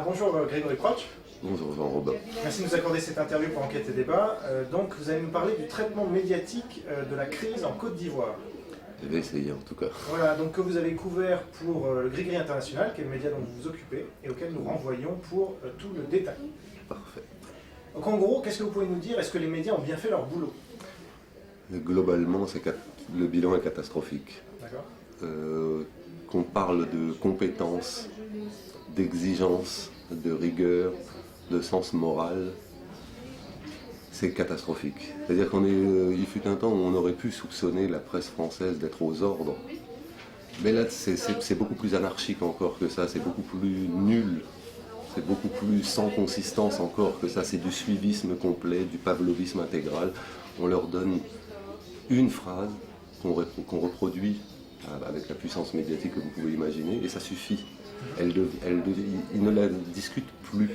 Bonjour Grégory Proch. Bonjour Jean-Robin. Merci de nous accorder cette interview pour Enquête et Débat. Donc vous allez nous parler du traitement médiatique de la crise en Côte d'Ivoire. Je vais essayer en tout cas. Voilà, donc que vous avez couvert pour le Gris-Gris International, qui est le média dont vous vous occupez, et auquel nous renvoyons pour tout le détail. Parfait. Donc en gros, qu'est-ce que vous pouvez nous dire? Est-ce que les médias ont bien fait leur boulot? Globalement, le bilan est catastrophique. D'accord. Qu'on parle de compétences, d'exigence, de rigueur, de sens moral, c'est catastrophique. C'est-à-dire il fut un temps où on aurait pu soupçonner la presse française d'être aux ordres. Mais là, c'est beaucoup plus anarchique encore que ça, c'est beaucoup plus nul, c'est beaucoup plus sans consistance encore que ça, c'est du suivisme complet, du pavlovisme intégral. On leur donne une phrase qu'on reproduit avec la puissance médiatique que vous pouvez imaginer, et ça suffit. Ils ne la discutent plus.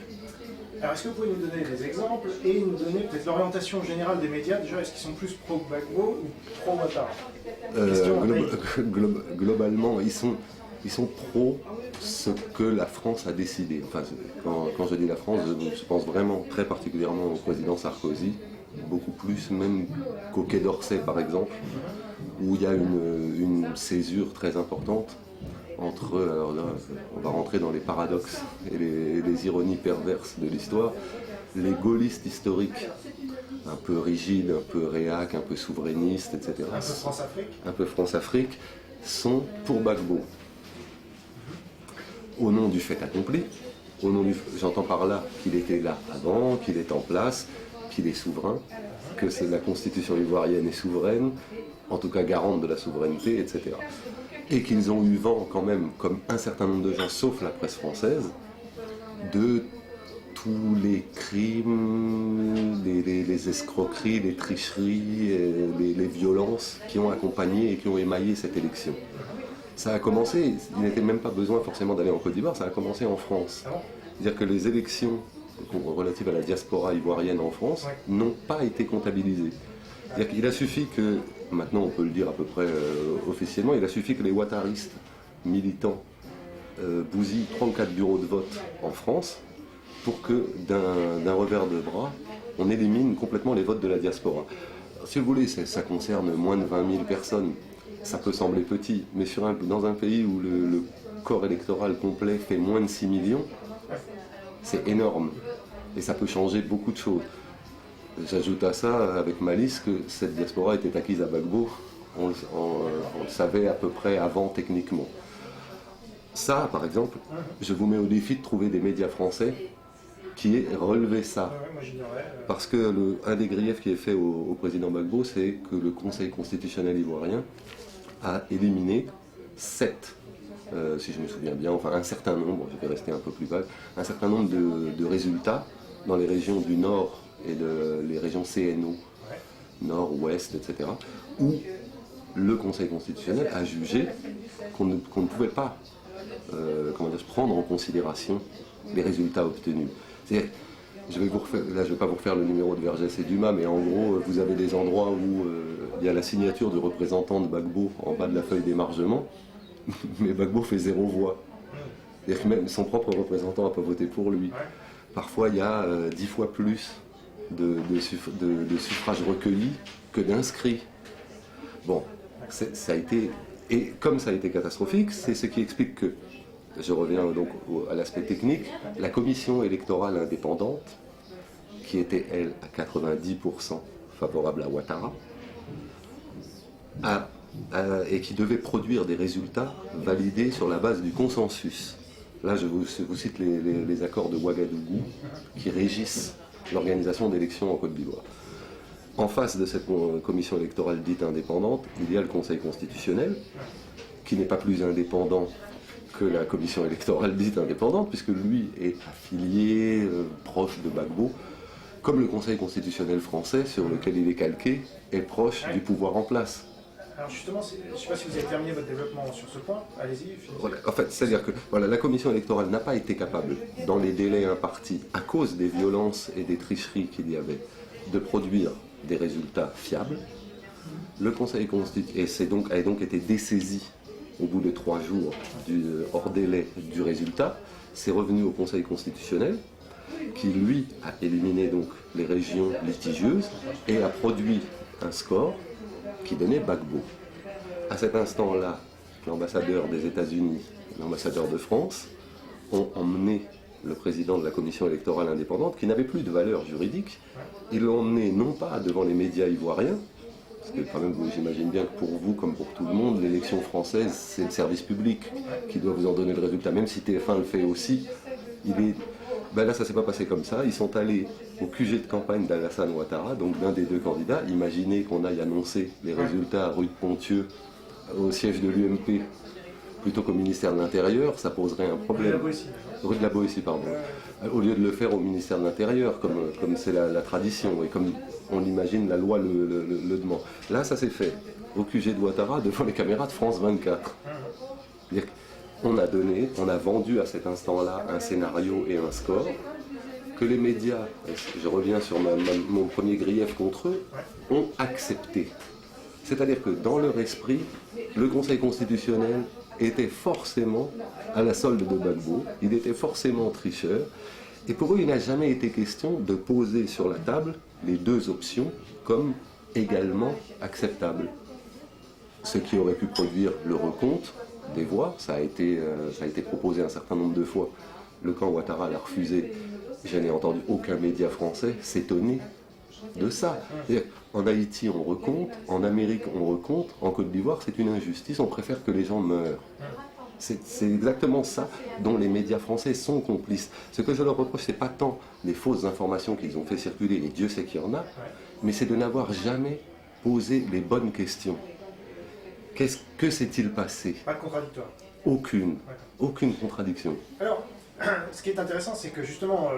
Alors est-ce que vous pouvez nous donner des exemples et nous donner peut-être l'orientation générale des médias? Déjà, est-ce qu'ils sont plus pro-Gbagbo ou pro-Ouattara? Globalement, ils sont pro ce que la France a décidé. Enfin, quand je dis la France, je pense vraiment très particulièrement au président Sarkozy, beaucoup plus même qu'au Quai d'Orsay par exemple, où il y a une césure très importante entre, alors là, on va rentrer dans les paradoxes et les ironies perverses de l'histoire, les gaullistes historiques, un peu rigides, un peu réac, un peu souverainistes, etc. Un peu France-Afrique. Un peu France-Afrique, sont pour Gbagbo. Au nom du fait accompli, j'entends par là qu'il était là avant, qu'il est en place, qu'il est souverain, que la constitution ivoirienne est souveraine, en tout cas garante de la souveraineté, etc. Et qu'ils ont eu vent quand même, comme un certain nombre de gens, sauf la presse française, de tous les crimes, les escroqueries, les tricheries, les violences qui ont accompagné et qui ont émaillé cette élection. Ça a commencé, il n'était même pas besoin forcément d'aller en Côte d'Ivoire, ça a commencé en France. C'est-à-dire que les élections relatives à la diaspora ivoirienne en France n'ont pas été comptabilisées. C'est-à-dire qu'il a suffi que, maintenant on peut le dire à peu près officiellement, il a suffi que les ouattaristes militants bousillent 3 ou 4 bureaux de vote en France pour que d'un revers de bras, on élimine complètement les votes de la diaspora. Alors, si vous voulez, ça concerne moins de 20 000 personnes, ça peut sembler petit, mais dans un pays où le corps électoral complet fait moins de 6 millions, c'est énorme et ça peut changer beaucoup de choses. J'ajoute à ça, avec malice, que cette diaspora était acquise à Gbagbo, on le savait à peu près avant techniquement. Ça, par exemple, je vous mets au défi de trouver des médias français qui aient relevé ça. Parce que un des griefs qui est fait au président Gbagbo, c'est que le Conseil constitutionnel ivoirien a éliminé 7, si je me souviens bien, enfin un certain nombre, je vais rester un peu plus vague, un certain nombre de résultats dans les régions du Nord et les régions CNO, Nord, Ouest, etc., où le Conseil constitutionnel a jugé qu'on ne pouvait pas prendre en considération les résultats obtenus. Je ne vais pas vous refaire le numéro de Vergès et Dumas, mais en gros, vous avez des endroits où il y a la signature du représentant de Gbagbo en bas de la feuille d'émargement, mais Gbagbo fait 0 voix. C'est-à-dire que même son propre représentant n'a pas voté pour lui. Parfois, il y a 10 fois plus de suffrages recueillis que d'inscrits. Bon, ça a été, et comme ça a été catastrophique, c'est ce qui explique que, je reviens donc à l'aspect technique, la commission électorale indépendante, qui était elle à 90% favorable à Ouattara, et qui devait produire des résultats validés sur la base du consensus. Là, je vous cite les accords de Ouagadougou qui régissent l'organisation d'élections en Côte d'Ivoire. En face de cette commission électorale dite indépendante, il y a le Conseil constitutionnel, qui n'est pas plus indépendant que la commission électorale dite indépendante, puisque lui est affilié, proche de Gbagbo, comme le Conseil constitutionnel français, sur lequel il est calqué, est proche du pouvoir en place. Alors justement, je ne sais pas si vous avez terminé votre développement sur ce point, allez-y. Voilà, en fait, c'est-à-dire que la commission électorale n'a pas été capable, dans les délais impartis, à cause des violences et des tricheries qu'il y avait, de produire des résultats fiables. Le Conseil constitutionnel a donc été dessaisi au bout de 3 jours hors délai du résultat, c'est revenu au Conseil constitutionnel, qui lui a éliminé donc les régions litigieuses et a produit un score qui donnait Gbagbo. À cet instant-là, l'ambassadeur des États-Unis et l'ambassadeur de France ont emmené le président de la commission électorale indépendante, qui n'avait plus de valeur juridique. Ils l'ont emmené non pas devant les médias ivoiriens, parce que quand même, j'imagine bien que pour vous, comme pour tout le monde, l'élection française, c'est le service public qui doit vous en donner le résultat, même si TF1 le fait aussi. Là, ça ne s'est pas passé comme ça. Ils sont allés au QG de campagne d'Alassane Ouattara, donc d'un des deux candidats. Imaginez qu'on aille annoncer les résultats rue de Pontieux, au siège de l'UMP, plutôt qu'au ministère de l'Intérieur, ça poserait un problème. Rue de la Boétie, pardon. Au lieu de le faire au ministère de l'Intérieur, comme c'est la tradition, et comme on l'imagine, la loi le demande. Là, ça s'est fait au QG de Ouattara, devant les caméras de France 24. On a vendu à cet instant-là un scénario et un score que les médias, je reviens sur mon premier grief contre eux, ont accepté. C'est-à-dire que dans leur esprit, le Conseil constitutionnel était forcément à la solde de Gbagbo, il était forcément tricheur, et pour eux, il n'a jamais été question de poser sur la table les deux options comme également acceptables. Ce qui aurait pu produire le recompte des voix, ça a été proposé un certain nombre de fois. Le camp Ouattara l'a refusé. Je n'ai entendu aucun média français s'étonner de ça. En Haïti, on recompte, en Amérique, on recompte, en Côte d'Ivoire, c'est une injustice, on préfère que les gens meurent. C'est exactement ça dont les médias français sont complices. Ce que je leur reproche, ce n'est pas tant les fausses informations qu'ils ont fait circuler, et Dieu sait qu'il y en a, mais c'est de n'avoir jamais posé les bonnes questions. Que s'est-il passé? Pas de contradictoire. Aucune contradiction. Alors, ce qui est intéressant, c'est que justement,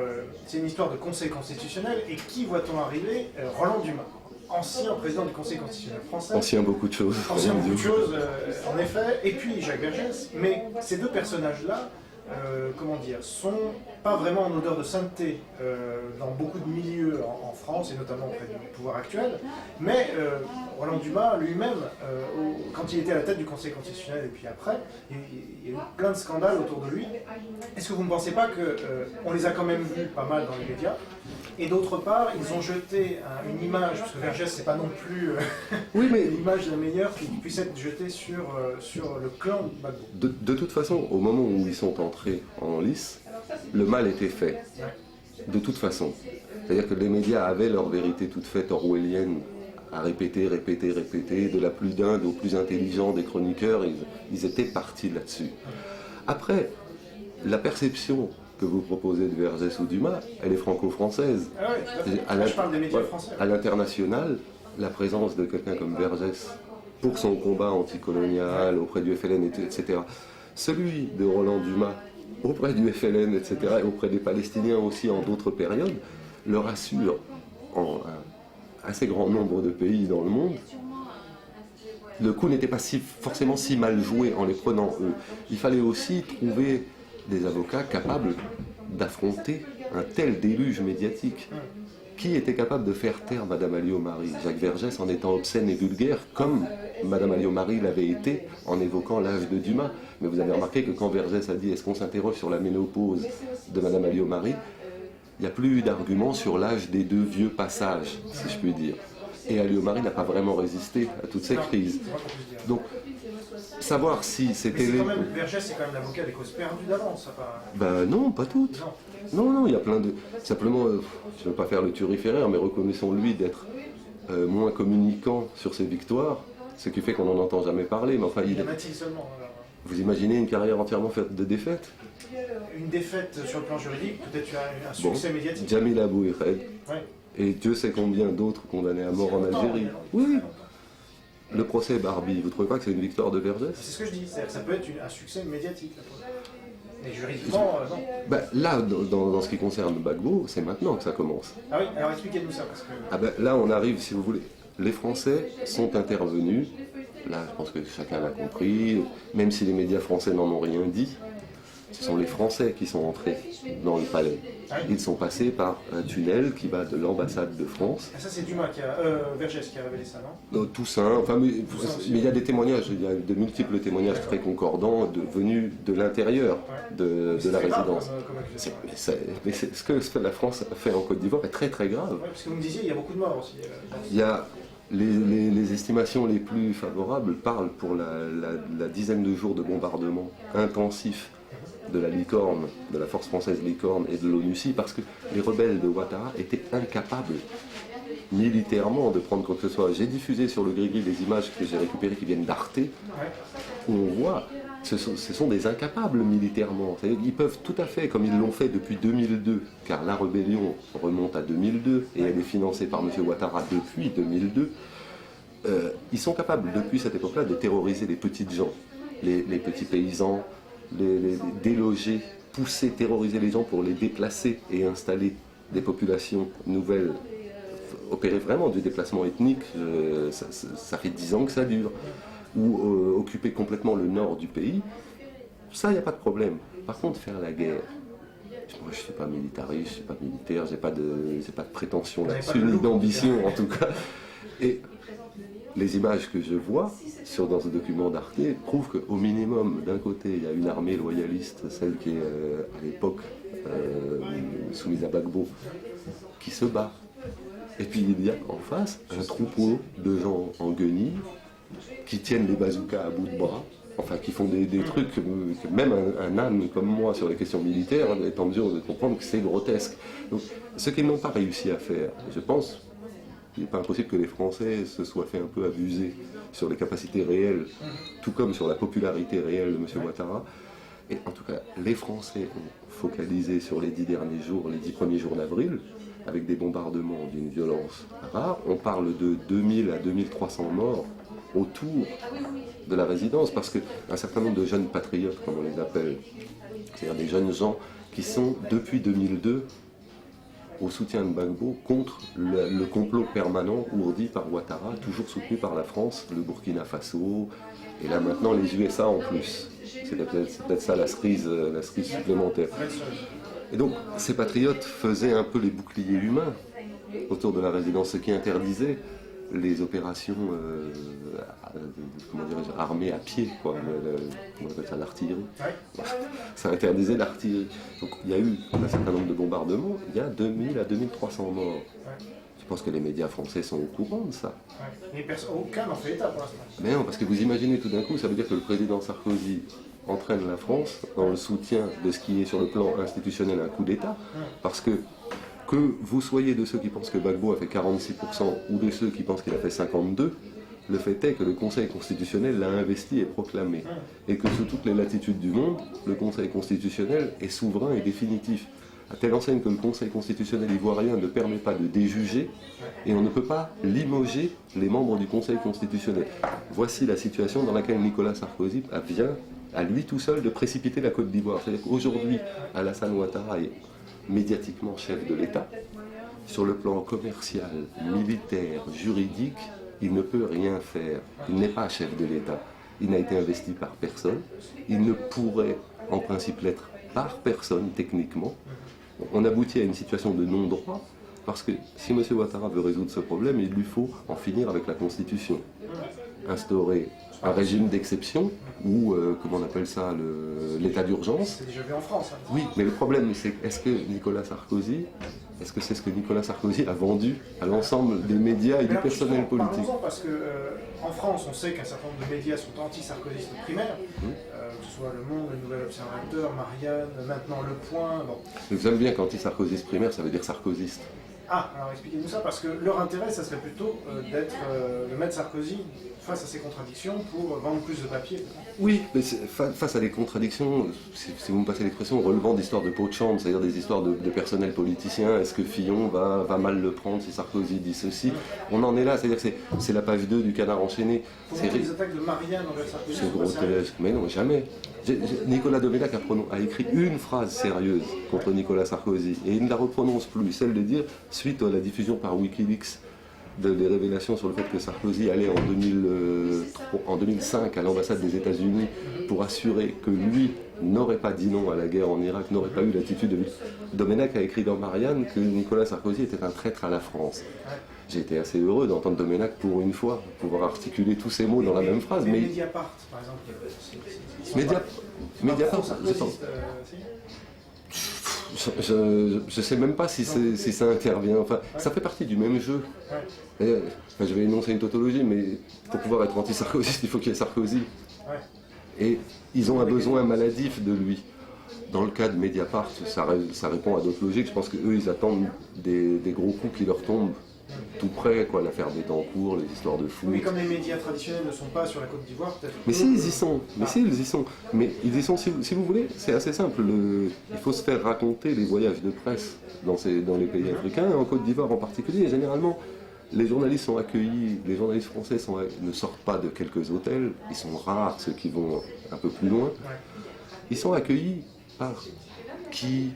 c'est une histoire de Conseil constitutionnel, et qui voit-on arriver? Roland Dumas, ancien président du Conseil constitutionnel français. Ancien beaucoup de choses. Ancien beaucoup de choses, en effet, et puis Jacques Vergès. Mais ces deux personnages-là, sont pas vraiment en odeur de sainteté dans beaucoup de milieux en France, et notamment auprès du pouvoir actuel. Mais Roland Dumas lui-même, quand il était à la tête du Conseil constitutionnel et puis après, il y a eu plein de scandales autour de lui. Est-ce que vous ne pensez pas qu'on les a quand même vus pas mal dans les médias? Et d'autre part, ils ont jeté une image, parce que Vergès, c'est pas non plus l'image la meilleure qui puisse être jetée sur le clan Gbagbo. De toute façon, au moment où ils sont entrés en lice, le mal était fait. De toute façon. C'est-à-dire que les médias avaient leur vérité toute faite orwellienne à répéter, de la plus dingue au plus intelligent des chroniqueurs, ils étaient partis là-dessus. Après, la perception que vous proposez de Vergès ou Dumas, elle est franco-française. Je parle des médias français. À l'international, la présence de quelqu'un comme Vergès, pour son combat anticolonial auprès du FLN, etc., celui de Roland Dumas auprès du FLN, etc., et auprès des Palestiniens aussi en d'autres périodes, leur assure en un assez grand nombre de pays dans le monde, le coup n'était pas forcément si mal joué en les prenant eux. Il fallait aussi trouver des avocats capables d'affronter un tel déluge médiatique. Qui était capable de faire taire Madame Alliot-Marie? Jacques Vergès en étant obscène et vulgaire, comme Madame Alliot-Marie l'avait été en évoquant l'âge de Dumas. Mais vous avez remarqué que quand Vergès a dit « est-ce qu'on s'interroge sur la ménopause de Madame Alliot-Marie ?» il n'y a plus eu d'argument sur l'âge des deux vieux passages, si je puis dire. Et Alliot-Marie n'a pas vraiment résisté à toutes ces crises. Donc, savoir si c'était... Vergès, c'est quand même l'avocat des causes perdues d'avance. Non, pas toutes. Non, il y a plein de... Simplement, je ne veux pas faire le turiféraire, mais reconnaissons-lui d'être moins communicant sur ses victoires, ce qui fait qu'on n'en entend jamais parler. Mais enfin, il en a-t-il seulement alors. Vous imaginez une carrière entièrement faite de défaites? Une défaite sur le plan juridique, peut-être un succès médiatique. Jamila Bouhired. Et Dieu sait combien d'autres condamnés à mort en Algérie. Oui. Le procès Barbie, vous ne trouvez pas que c'est une victoire de Vergès? C'est ce que je dis, ça peut être un succès médiatique. Mais juridiquement, non. Là, dans ce qui concerne Gbagbo, c'est maintenant que ça commence. Ah oui, alors expliquez-nous ça. Parce que... Là, on arrive, si vous voulez. Les Français sont intervenus. Là, je pense que chacun l'a compris, même si les médias français n'en ont rien dit. Ce sont les Français qui sont entrés dans le palais. Ils sont passés par un tunnel qui va de l'ambassade de France. Ah, ça c'est Dumas Vergès qui a révélé ça, non? Toussaint, enfin, mais il y a des témoignages, il y a de multiples témoignages très concordants venus de l'intérieur de la résidence. Mais ce que la France a fait en Côte d'Ivoire est très très grave. Parce que vous me disiez, il y a beaucoup de morts aussi. Il y a les estimations les plus favorables parlent pour la dizaine de jours de bombardement intensif de la Licorne, de la force française Licorne et de l'ONUCI, parce que les rebelles de Ouattara étaient incapables militairement de prendre quoi que ce soit. J'ai diffusé sur le Grigri des images que j'ai récupérées qui viennent d'Arte, où on voit, ce sont des incapables militairement. Ils peuvent tout à fait, comme ils l'ont fait depuis 2002, car la rébellion remonte à 2002 et elle est financée par M. Ouattara depuis 2002, ils sont capables depuis cette époque-là de terroriser les petites gens, les petits paysans, les déloger, pousser, terroriser les gens pour les déplacer et installer des populations nouvelles, opérer vraiment du déplacement ethnique, ça fait 10 ans que ça dure, ou occuper complètement le nord du pays, ça, il n'y a pas de problème. Par contre, faire la guerre, moi je ne suis pas militariste, je ne suis pas militaire, j'ai pas de prétention là-dessus, ni d'ambition en tout cas. Et les images que je vois dans ce document d'Arte prouvent qu'au minimum, d'un côté, il y a une armée loyaliste, celle qui est à l'époque soumise à Gbagbo, qui se bat. Et puis il y a en face un troupeau de gens en guenilles qui tiennent les bazookas à bout de bras, enfin qui font des trucs que même un âne comme moi sur les questions militaires est en mesure de comprendre que c'est grotesque. Donc, ce qu'ils n'ont pas réussi à faire, je pense, il n'est pas impossible que les Français se soient fait un peu abuser sur les capacités réelles, tout comme sur la popularité réelle de M. Ouattara. Et en tout cas, les Français ont focalisé sur les 10 derniers jours, les 10 premiers jours d'avril, avec des bombardements d'une violence rare. On parle de 2000 à 2300 morts autour de la résidence, parce qu'un certain nombre de jeunes patriotes, comme on les appelle, c'est-à-dire des jeunes gens qui sont, depuis 2002, au soutien de Gbagbo contre le complot permanent ourdi par Ouattara, toujours soutenu par la France, le Burkina Faso, et là maintenant les USA en plus. C'est peut-être ça la cerise supplémentaire. Et donc ces patriotes faisaient un peu les boucliers humains autour de la résidence, ce qui interdisait les opérations armées à pied, quoi, comment on appelle ça, l'artillerie. Ça interdisait l'artillerie. Donc il y a eu un certain nombre de bombardements, il y a 2000 à 2300 morts. Je pense que les médias français sont au courant de ça. Mais aucun n'en fait état pour l'instant. Mais non, parce que vous imaginez tout d'un coup, ça veut dire que le président Sarkozy entraîne la France dans le soutien de ce qui est sur le plan institutionnel un coup d'État, parce que vous soyez de ceux qui pensent que Gbagbo a fait 46% ou de ceux qui pensent qu'il a fait 52%, le fait est que le Conseil constitutionnel l'a investi et proclamé. Et que sous toutes les latitudes du monde, le Conseil constitutionnel est souverain et définitif. À telle enseigne que le Conseil constitutionnel ivoirien ne permet pas de déjuger et on ne peut pas limoger les membres du Conseil constitutionnel. Voici la situation dans laquelle Nicolas Sarkozy vient à lui tout seul de précipiter la Côte d'Ivoire. C'est-à-dire qu'aujourd'hui, Alassane Ouattara est médiatiquement chef de l'État. Sur le plan commercial, militaire, juridique, il ne peut rien faire. Il n'est pas chef de l'État. Il n'a été investi par personne. Il ne pourrait en principe l'être par personne techniquement. On aboutit à une situation de non-droit parce que si M. Ouattara veut résoudre ce problème, il lui faut en finir avec la Constitution. Instaurer un régime d'exception ou, comment on appelle ça, l'état d'urgence. C'est déjà vu en France. Hein. Oui, mais le problème, c'est est-ce que c'est ce que Nicolas Sarkozy a vendu à l'ensemble des médias et du personnel politique? Parlons-en parce qu'en France, on sait qu'un certain nombre de médias sont anti-sarkozystes primaires, que ce soit Le Monde, Le Nouvel Observateur, Marianne, maintenant Le Point. Bon. Vous aimez bien qu'anti-sarkozyste primaire, ça veut dire sarkozyste. Ah, alors expliquez-nous ça, parce que leur intérêt, ça serait plutôt de mettre Sarkozy face à ses contradictions pour vendre plus de papier. Oui, mais face à des contradictions, si vous me passez l'expression, relevant d'histoires de peau de chambre, c'est-à-dire des histoires de personnel politicien, est-ce que Fillon va mal le prendre si Sarkozy dit ceci? On en est là, c'est-à-dire que c'est la page 2 du Canard enchaîné. C'est les attaques de Marianne envers Sarkozy. C'est grotesque, mais non, jamais. Nicolas de Mélac a écrit une phrase sérieuse contre Nicolas Sarkozy, et il ne la reprononce plus, celle de dire, suite à la diffusion par Wikileaks des révélations sur le fait que Sarkozy allait en 2005 à l'ambassade des États-Unis pour assurer que lui n'aurait pas dit non à la guerre en Irak, n'aurait pas eu l'attitude de lui. Domenech a écrit dans Marianne que Nicolas Sarkozy était un traître à la France. J'ai été assez heureux d'entendre Domenech pour une fois, pouvoir articuler tous ces mots dans la même phrase. Mais Mediapart, par exemple, Mediapart, je sais même pas si ça intervient. Enfin, ça fait partie du même jeu. Et, je vais énoncer une tautologie, mais pour pouvoir être anti-sarkozyste, il faut qu'il y ait Sarkozy. Et ils ont un besoin maladif de lui. Dans le cas de Mediapart, ça répond à d'autres logiques. Je pense qu'eux, ils attendent des gros coups qui leur tombent tout près, quoi, l'affaire Bettencourt, les histoires de foot. Mais comme les médias traditionnels ne sont pas sur la Côte d'Ivoire, peut-être. Mais si, ils y sont. Mais ils y sont, si vous voulez, c'est assez simple. Il faut se faire raconter les voyages de presse dans les pays africains, en Côte d'Ivoire en particulier. Et généralement, les journalistes sont accueillis, les journalistes français ne sortent pas de quelques hôtels. Ils sont rares, ceux qui vont un peu plus loin. Ils sont accueillis par qui?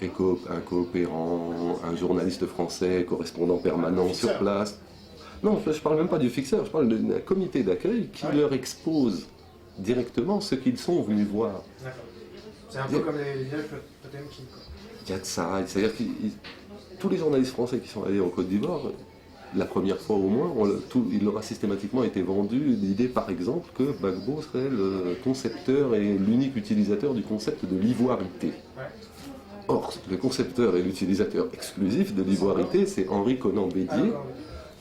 Un coopérant, un journaliste français, correspondant permanent sur place. Non, je ne parle même pas du fixeur, je parle d'un comité d'accueil qui leur expose directement ce qu'ils sont venus voir. C'est un peu comme les villages Potemkin. Il y a de ça, c'est-à-dire que tous les journalistes français qui sont allés en Côte d'Ivoire, la première fois au moins, il leur a systématiquement été vendu l'idée, par exemple, que Gbagbo serait le concepteur et l'unique utilisateur du concept de l'ivoirité. Or, le concepteur et l'utilisateur exclusif de l'ivoirité, c'est Henri Konan Bédier,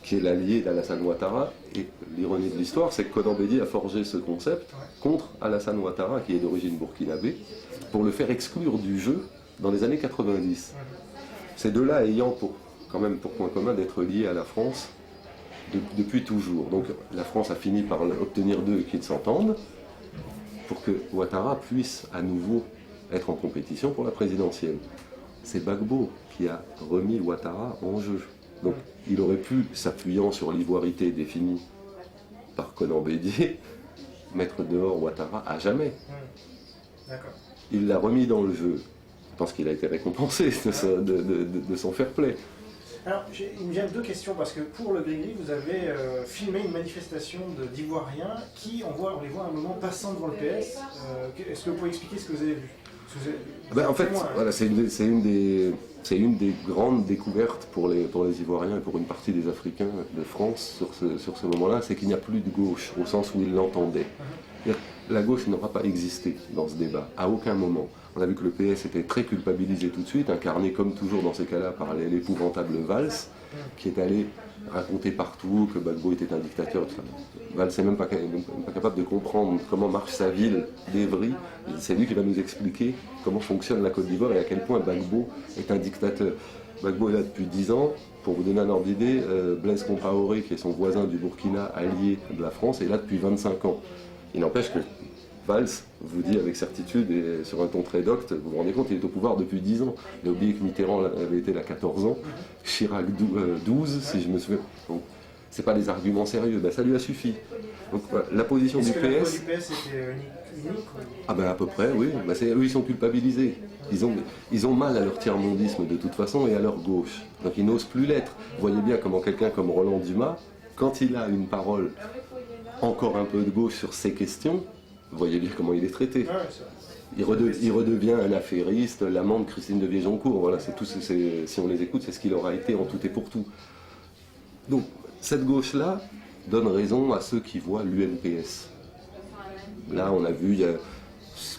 qui est l'allié d'Alassane Ouattara. Et l'ironie de l'histoire, c'est que Konan Bédier a forgé ce concept contre Alassane Ouattara, qui est d'origine burkinabé, pour le faire exclure du jeu dans les années 90. Ces deux-là ayant quand même pour point commun d'être liés à la France depuis toujours. Donc la France a fini par obtenir d'eux qu'ils s'entendent pour que Ouattara puisse à nouveau être en compétition pour la présidentielle. C'est Gbagbo qui a remis Ouattara en jeu. Donc il aurait pu, s'appuyant sur l'ivoirité définie par Konan Bédier, mettre dehors Ouattara à jamais. Il l'a remis dans le jeu. Je pense qu'il a été récompensé de son fair play. Alors, il me vient deux questions, parce que pour le Gris-Gris, vous avez filmé une manifestation d'Ivoiriens qui, on les voit à un moment passant devant le PS. Est-ce que vous pouvez expliquer ce que vous avez vu? En fait, voilà, c'est une des grandes découvertes pour les Ivoiriens et pour une partie des Africains de France sur ce moment-là, c'est qu'il n'y a plus de gauche, au sens où ils l'entendaient. La gauche n'aura pas existé dans ce débat, à aucun moment. On a vu que le PS était très culpabilisé tout de suite, incarné comme toujours dans ces cas-là par l'épouvantable Valls, qui est allé raconter partout que Gbagbo était un dictateur. Valls n'est même pas capable de comprendre comment marche sa ville d'Evry. C'est lui qui va nous expliquer comment fonctionne la Côte d'Ivoire et à quel point Gbagbo est un dictateur. Gbagbo est là depuis 10 ans. Pour vous donner un ordre d'idée, Blaise Compaoré, qui est son voisin du Burkina, allié de la France, est là depuis 25 ans. Il n'empêche que Valls vous dit avec certitude et sur un ton très docte, vous vous rendez compte, il est au pouvoir depuis 10 ans. Il a oublié que Mitterrand avait été là 14 ans, Chirac 12, si je me souviens. Donc, c'est pas des arguments sérieux, ça lui a suffi. Donc voilà, la position du PS... Est-ce que la voix du PS était unique Ah à peu près, oui. Eux, ils sont culpabilisés. Ils ont mal à leur tiers-mondisme de toute façon et à leur gauche. Donc ils n'osent plus l'être. Vous voyez bien comment quelqu'un comme Roland Dumas, quand il a une parole encore un peu de gauche sur ces questions, vous voyez bien comment il est traité. Il redevient un affairiste, l'amant de Christine de Viéjoncourt. Voilà, si on les écoute, c'est ce qu'il aura été en tout et pour tout. Donc, cette gauche-là donne raison à ceux qui voient l'UNPS. Là, on a vu,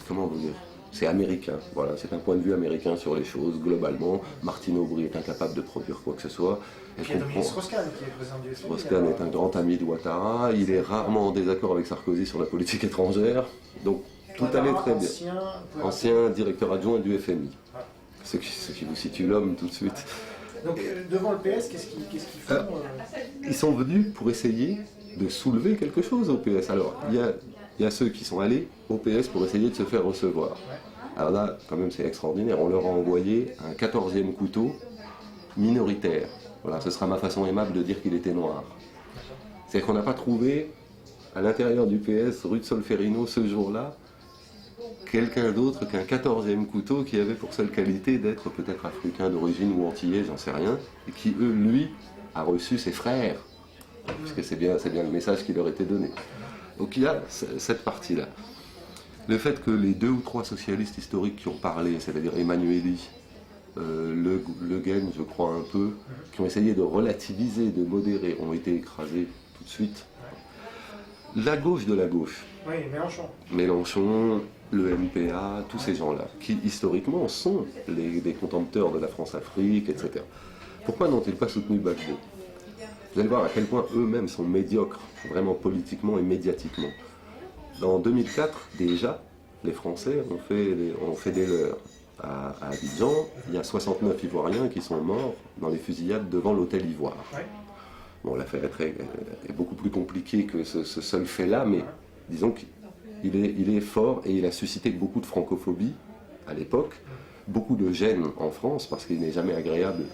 comment vous dire, c'est américain. Voilà, c'est un point de vue américain sur les choses. Globalement, Martine Aubry est incapable de produire quoi que ce soit. Il y a Dominique Strauss-Kahn qui est président du FMI. Strauss-Kahn est un grand ami de Ouattara. Il est rarement en désaccord avec Sarkozy sur la politique étrangère. Donc tout allait très bien. Ancien directeur adjoint du FMI. Ce qui vous situe l'homme tout de suite. Donc devant le PS, qu'est-ce qu'ils font Ils sont venus pour essayer de soulever quelque chose au PS. Alors il y a ceux qui sont allés au PS pour essayer de se faire recevoir. Alors là, quand même, c'est extraordinaire. On leur a envoyé un 14e couteau minoritaire. Voilà, ce sera ma façon aimable de dire qu'il était noir. C'est-à-dire qu'on n'a pas trouvé, à l'intérieur du PS, rue de Solferino, ce jour-là, quelqu'un d'autre qu'un 14e couteau qui avait pour seule qualité d'être peut-être africain d'origine ou antillais, j'en sais rien, et qui, lui, a reçu ses frères, puisque c'est bien le message qui leur était donné. Donc il y a cette partie-là. Le fait que les 2 ou 3 socialistes historiques qui ont parlé, c'est-à-dire Emmanueli, Le Guen, je crois un peu, qui ont essayé de relativiser, de modérer, ont été écrasés tout de suite. La gauche de la gauche. Oui, Mélenchon. Mélenchon, le MPA, tous ces gens-là, qui historiquement sont des contempteurs de la France-Afrique, etc. Pourquoi n'ont-ils pas soutenu Gbagbo? Vous allez voir à quel point eux-mêmes sont médiocres, vraiment politiquement et médiatiquement. En 2004, déjà, les Français ont fait des leurs. À Abidjan, il y a 69 Ivoiriens qui sont morts dans les fusillades devant l'hôtel Ivoire. Bon, l'affaire est beaucoup plus compliquée que ce seul fait-là, mais disons qu'il est fort et il a suscité beaucoup de francophobie à l'époque, beaucoup de gêne en France, parce qu'il n'est jamais agréable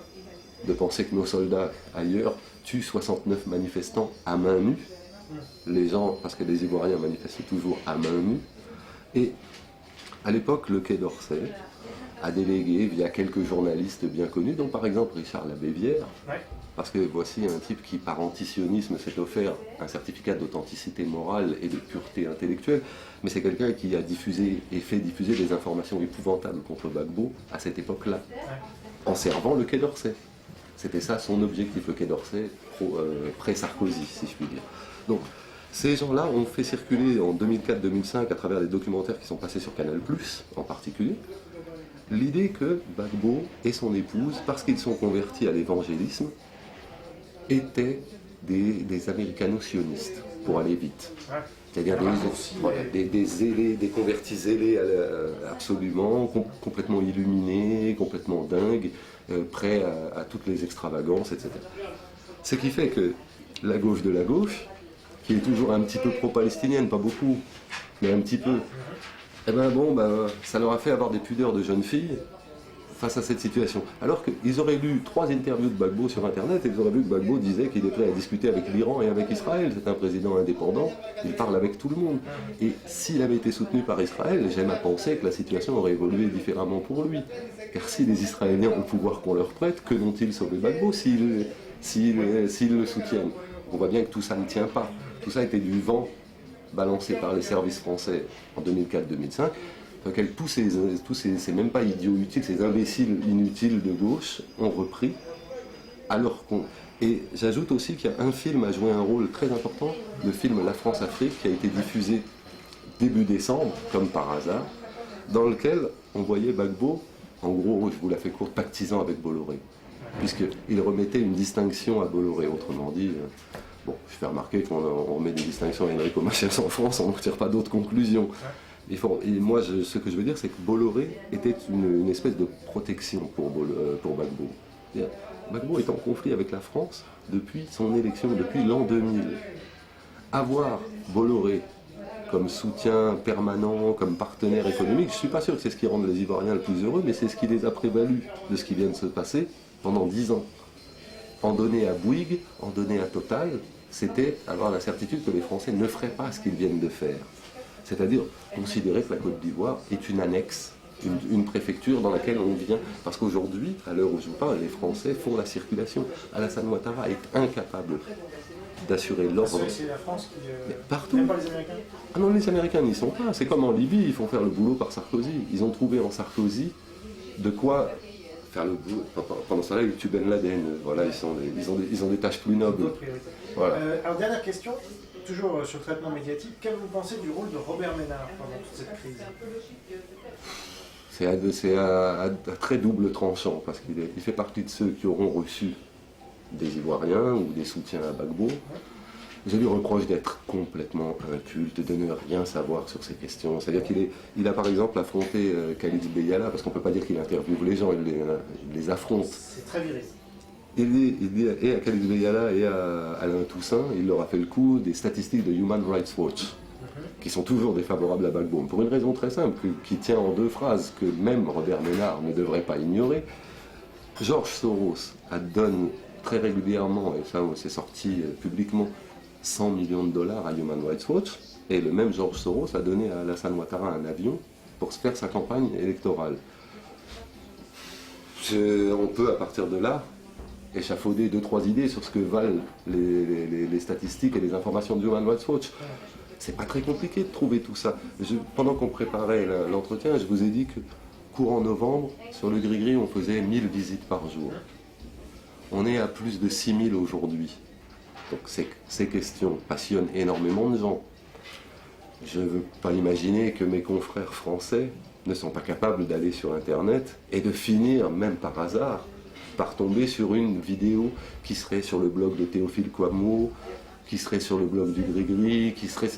de penser que nos soldats ailleurs tuent 69 manifestants à main nue. Les gens, parce que les Ivoiriens manifestent toujours à main nue. Et à l'époque, le Quai d'Orsay a délégué via quelques journalistes bien connus, dont par exemple Richard Labévière, parce que voici un type qui, par antisionisme, s'est offert un certificat d'authenticité morale et de pureté intellectuelle, mais c'est quelqu'un qui a diffusé et fait diffuser des informations épouvantables contre Gbagbo à cette époque-là, en servant le Quai d'Orsay. C'était ça son objectif, le Quai d'Orsay pré-Sarkozy, si je puis dire. Donc, ces gens-là ont fait circuler en 2004-2005, à travers des documentaires qui sont passés sur Canal+, en particulier, l'idée que Gbagbo et son épouse, parce qu'ils sont convertis à l'évangélisme, étaient des américano-sionistes, pour aller vite. C'est-à-dire des zélés, des convertis zélés absolument, complètement illuminés, complètement dingues, prêts à toutes les extravagances, etc. Ce qui fait que la gauche de la gauche, qui est toujours un petit peu pro-palestinienne, pas beaucoup, mais un petit peu, ça leur a fait avoir des pudeurs de jeunes filles face à cette situation. Alors qu'ils auraient lu 3 interviews de Gbagbo sur Internet et ils auraient vu que Gbagbo disait qu'il est prêt à discuter avec l'Iran et avec Israël. C'est un président indépendant, il parle avec tout le monde. Et s'il avait été soutenu par Israël, j'aime à penser que la situation aurait évolué différemment pour lui. Car si les Israéliens ont le pouvoir qu'on leur prête, que n'ont-ils sauvé Gbagbo s'ils le soutiennent? On voit bien que tout ça ne tient pas. Tout ça était du vent balancé par les services français en 2004-2005. Tous ces même pas idiots utiles, ces imbéciles inutiles de gauche ont repris à leur compte. Et j'ajoute aussi qu'il y a un film a joué un rôle très important, le film La France-Afrique, qui a été diffusé début décembre, comme par hasard, dans lequel on voyait Gbagbo, en gros, je vous la fais courte, pactisant avec Bolloré, puisqu'il remettait une distinction à Bolloré, autrement dit. Bon, je fais remarquer qu'on remet des distinctions à Enrico Macias en France, on ne retire pas d'autres conclusions. Et moi, ce que je veux dire, c'est que Bolloré était une espèce de protection pour Gbagbo. Gbagbo est en conflit avec la France depuis son élection, depuis l'an 2000. Avoir Bolloré comme soutien permanent, comme partenaire économique, je ne suis pas sûr que c'est ce qui rend les Ivoiriens le plus heureux, mais c'est ce qui les a prévalus de ce qui vient de se passer pendant 10 ans. En donner à Bouygues, en donner à Total, c'était avoir la certitude que les Français ne feraient pas ce qu'ils viennent de faire. C'est-à-dire considérer que la Côte d'Ivoire est une annexe, une préfecture dans laquelle on vient. Parce qu'aujourd'hui, à l'heure où je vous parle, les Français font la circulation. Alassane Ouattara est incapable d'assurer l'ordre. C'est la France qui... partout. Même pas les Américains? Ah non, les Américains n'y sont pas. C'est comme en Libye, ils font faire le boulot par Sarkozy. Ils ont trouvé en Sarkozy de quoi faire le boulot. Pendant ce temps-là, ils tuent Ben Laden. Voilà, ils ont des tâches plus nobles. Voilà. Alors, dernière question. Toujours sur le traitement médiatique, qu'avez-vous pensé du rôle de Robert Ménard pendant toute cette crise? C'est à très double tranchant, parce qu'il fait partie de ceux qui auront reçu des Ivoiriens ou des soutiens à Gbagbo. Je lui reproche d'être complètement inculte, de ne rien savoir sur ces questions. C'est-à-dire qu'il a par exemple affronté Khalid Beyala, parce qu'on ne peut pas dire qu'il interviewe les gens, il les affronte. C'est très viril. Et à Khalid Beyala et à Alain Toussaint, il leur a fait le coup des statistiques de Human Rights Watch, qui sont toujours défavorables à Gbagbo, pour une raison très simple, qui tient en 2 phrases que même Robert Ménard ne devrait pas ignorer. George Soros donne très régulièrement, et ça c'est sorti publiquement, 100 millions de dollars à Human Rights Watch, et le même George Soros a donné à Alassane Ouattara un avion pour se faire sa campagne électorale. On peut à partir de là échafauder 2-3 idées sur ce que valent les statistiques et les informations de Human Rights Watch. C'est pas très compliqué de trouver tout ça. Pendant qu'on préparait l'entretien, je vous ai dit que courant novembre, sur le Gris-Gris, on faisait 1000 visites par jour. On est à plus de 6000 aujourd'hui. Donc ces questions passionnent énormément de gens. Je ne veux pas imaginer que mes confrères français ne sont pas capables d'aller sur Internet et de finir, même par hasard, par tomber sur une vidéo qui serait sur le blog de Théophile Kouamouo, qui serait sur le blog du Gris-Gris, qui serait...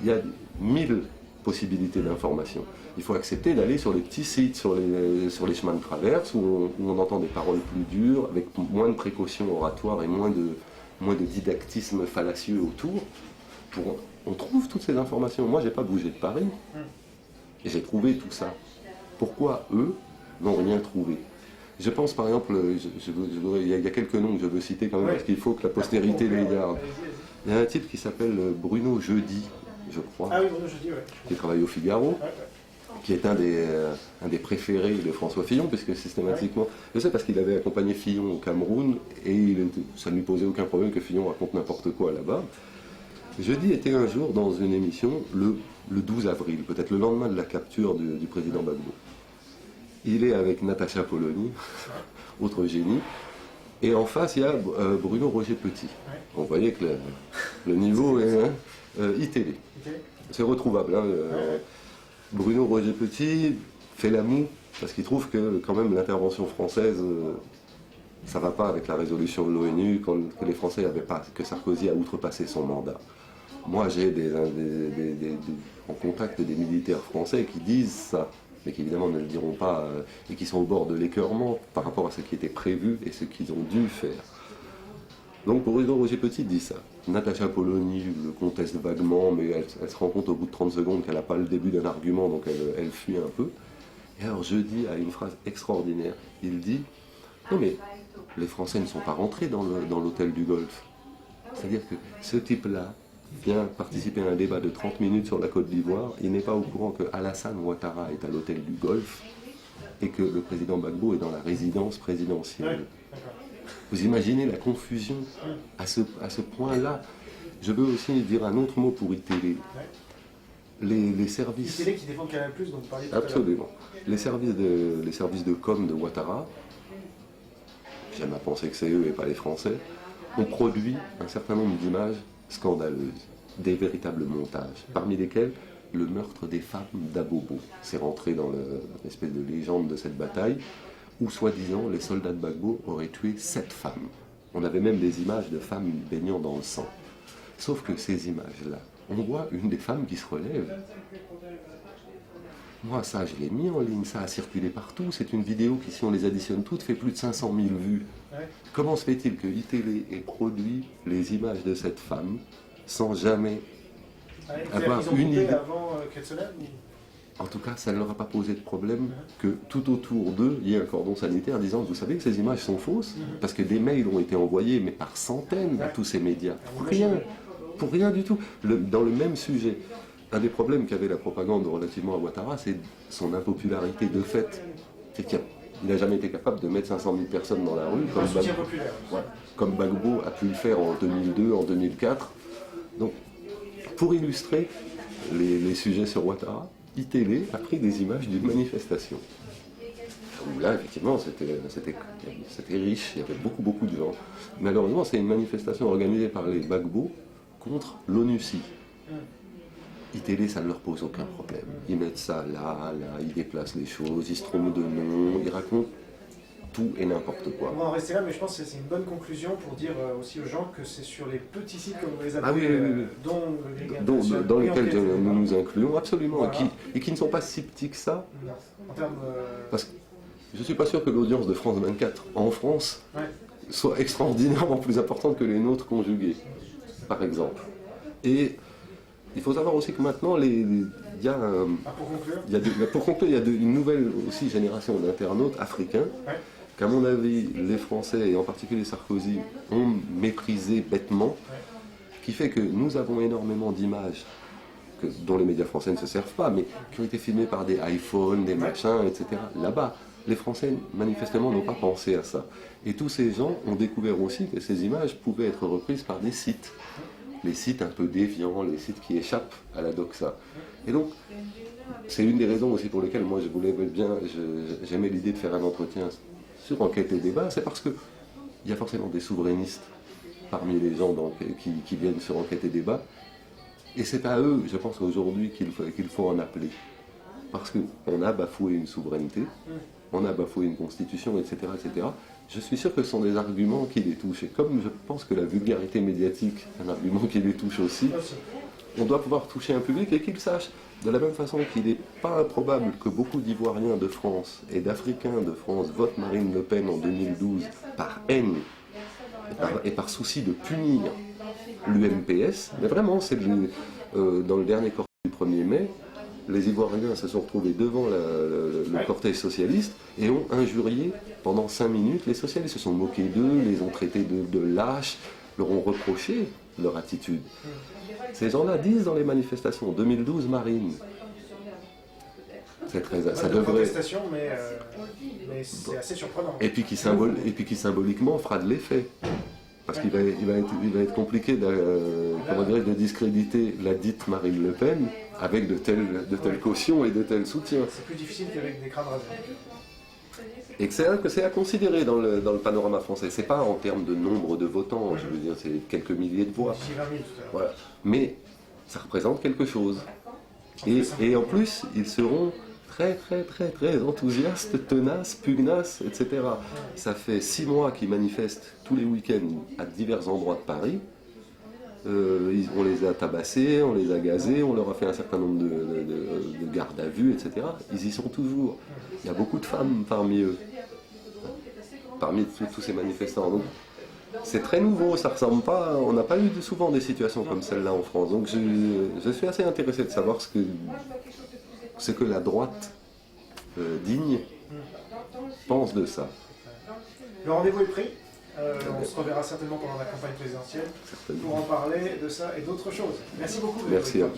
Il y a 1000 possibilités d'information. Il faut accepter d'aller sur les petits sites, sur les chemins de traverse, où on entend des paroles plus dures, avec moins de précautions oratoires et moins de didactisme fallacieux autour. On trouve toutes ces informations. Moi, j'ai pas bougé de Paris, et j'ai trouvé tout ça. Pourquoi eux n'ont rien trouvé? Je pense par exemple, il y a quelques noms que je veux citer quand même, parce qu'il faut que la postérité les garde. Il y a un type qui s'appelle Bruno Jeudi, je crois, qui travaille au Figaro, qui est un des préférés de François Fillon, puisque systématiquement, je sais parce qu'il avait accompagné Fillon au Cameroun, et ça ne lui posait aucun problème que Fillon raconte n'importe quoi là-bas. Jeudi était un jour dans une émission, le 12 avril, peut-être le lendemain de la capture du président Gbagbo. Il est avec Natacha Polony, autre génie, et en face il y a Bruno Roger Petit. Vous voyez que le niveau est ITV. C'est retrouvable. Bruno Roger Petit fait la moue parce qu'il trouve que quand même l'intervention française, ça ne va pas avec la résolution de l'ONU, que les Français n'avaient pas, que Sarkozy a outrepassé son mandat. Moi j'ai en contact des militaires français qui disent ça, mais qui évidemment ne le diront pas, et qui sont au bord de l'écœurement par rapport à ce qui était prévu et ce qu'ils ont dû faire. Donc Bruno Roger Petit dit ça. Natacha Polony le conteste vaguement, mais elle se rend compte au bout de 30 secondes qu'elle n'a pas le début d'un argument, donc elle fuit un peu. Et alors Jeudi a une phrase extraordinaire. Il dit « Non mais les Français ne sont pas rentrés dans l'hôtel du Golfe. » C'est-à-dire que ce type-là vient participer à un débat de 30 minutes sur la Côte d'Ivoire, il n'est pas au courant que Alassane Ouattara est à l'hôtel du Golfe et que le président Gbagbo est dans la résidence présidentielle. Vous imaginez la confusion à ce point-là. Je veux aussi dire un autre mot pour ITV. Les services... ITV qui défend Canal+, dont vous parliez tout à l'heure. Absolument. Les services de com de Ouattara, j'aime à penser que c'est eux et pas les Français, ont produit un certain nombre d'images scandaleuses, des véritables montages, parmi lesquels le meurtre des femmes d'Abobo. C'est rentré dans l'espèce de légende de cette bataille, où soi-disant les soldats de Gbagbo auraient tué 7 femmes. On avait même des images de femmes baignant dans le sang. Sauf que ces images-là, on voit une des femmes qui se relève. Moi, ça, je l'ai mis en ligne, ça a circulé partout. C'est une vidéo qui, si on les additionne toutes, fait plus de 500 000 vues. Comment se fait-il que ITV ait produit les images de cette femme sans jamais avoir une idée avant Ketzonen, En tout cas, ça ne leur a pas posé de problème que tout autour d'eux, il y ait un cordon sanitaire disant « Vous savez que ces images sont fausses ?» Parce que des mails ont été envoyés, mais par centaines, à tous ces médias. Pour rien du tout. Dans le même sujet, un des problèmes qu'avait la propagande relativement à Ouattara, c'est son impopularité de fait. C'est qu'il n'a jamais été capable de mettre 500 000 personnes dans la rue, comme Gbagbo a pu le faire en 2002, en 2004. Donc, pour illustrer les sujets sur Ouattara, ITV a pris des images d'une manifestation. Où là, effectivement, c'était riche, il y avait beaucoup de gens. Malheureusement, c'est une manifestation organisée par les Gbagbo contre l'ONUCI. ITV, ça ne leur pose aucun problème. Ils mettent ça là, ils déplacent les choses, ils se trompent de nom, ils racontent tout et n'importe quoi. On va en rester là, mais je pense que c'est une bonne conclusion pour dire aussi aux gens que c'est sur les petits sites, comme vous les appelez, dans lesquels nous nous incluons, absolument, voilà. et qui ne sont pas si petits que ça. En termes, Parce que je ne suis pas sûr que l'audience de France 24 en France soit extraordinairement plus importante que les nôtres conjugués, par exemple. Et il faut savoir aussi que maintenant, il y a une nouvelle aussi génération d'internautes africains qu'à mon avis, les Français, et en particulier Sarkozy, ont méprisé bêtement, qui fait que nous avons énormément d'images dont les médias français ne se servent pas, mais qui ont été filmées par des iPhones, des machins, etc. Là-bas, Les Français, manifestement, n'ont pas pensé à ça. Et tous ces gens ont découvert aussi que ces images pouvaient être reprises par des sites. Les sites un peu déviants, les sites qui échappent à la doxa. Et donc, c'est une des raisons aussi pour lesquelles moi je voulais bien, j'aimais l'idée de faire un entretien sur Enquête et Débat, c'est parce qu'il y a forcément des souverainistes parmi les gens qui viennent sur Enquête et Débat. Et c'est à eux, je pense, aujourd'hui qu'il faut en appeler. Parce qu'on a bafoué une souveraineté, on a bafoué une constitution, etc., etc. Je suis sûr que ce sont des arguments qui les touchent. Et comme je pense que la vulgarité médiatique est un argument qui les touche aussi, on doit pouvoir toucher un public et qu'il sache. De la même façon qu'il n'est pas improbable que beaucoup d'Ivoiriens de France et d'Africains de France votent Marine Le Pen en 2012 par haine et par souci de punir l'UMPS, mais vraiment, dans le dernier cortège du 1er mai, les Ivoiriens se sont retrouvés devant le cortège socialiste et ont injurié pendant 5 minutes les socialistes. Ils se sont moqués d'eux, les ont traités de lâches, leur ont reproché leur attitude. Ces gens-là disent dans les manifestations, 2012 Marine. C'est très, ça devrait. Contestation, mais c'est assez surprenant. Et puis qui symboliquement fera de l'effet. Parce qu'il va être compliqué de discréditer la dite Marine Le Pen avec de telles cautions et de tels soutiens. C'est plus difficile qu'avec des crânes rasés. Et que c'est à considérer dans le panorama français. C'est pas en termes de nombre de votants, je veux dire, c'est quelques milliers de voix. D'ici 20 000 tout à l'heure. Voilà. Mais ça représente quelque chose. Et en plus, ils seront très très très très enthousiastes, tenaces, pugnaces, etc. Ça fait 6 mois qu'ils manifestent tous les week-ends à divers endroits de Paris. On les a tabassés, on les a gazés, on leur a fait un certain nombre de gardes à vue, etc. Ils y sont toujours. Il y a beaucoup de femmes parmi eux, parmi tous ces manifestants. Donc, c'est très nouveau, ça ressemble pas. On n'a pas eu souvent des situations comme celle-là en France. Donc je suis assez intéressé de savoir ce que la droite digne pense de ça. Le rendez-vous est pris. On se reverra certainement pendant la campagne présidentielle pour en parler de ça et d'autres choses. Merci beaucoup. Merci à vous.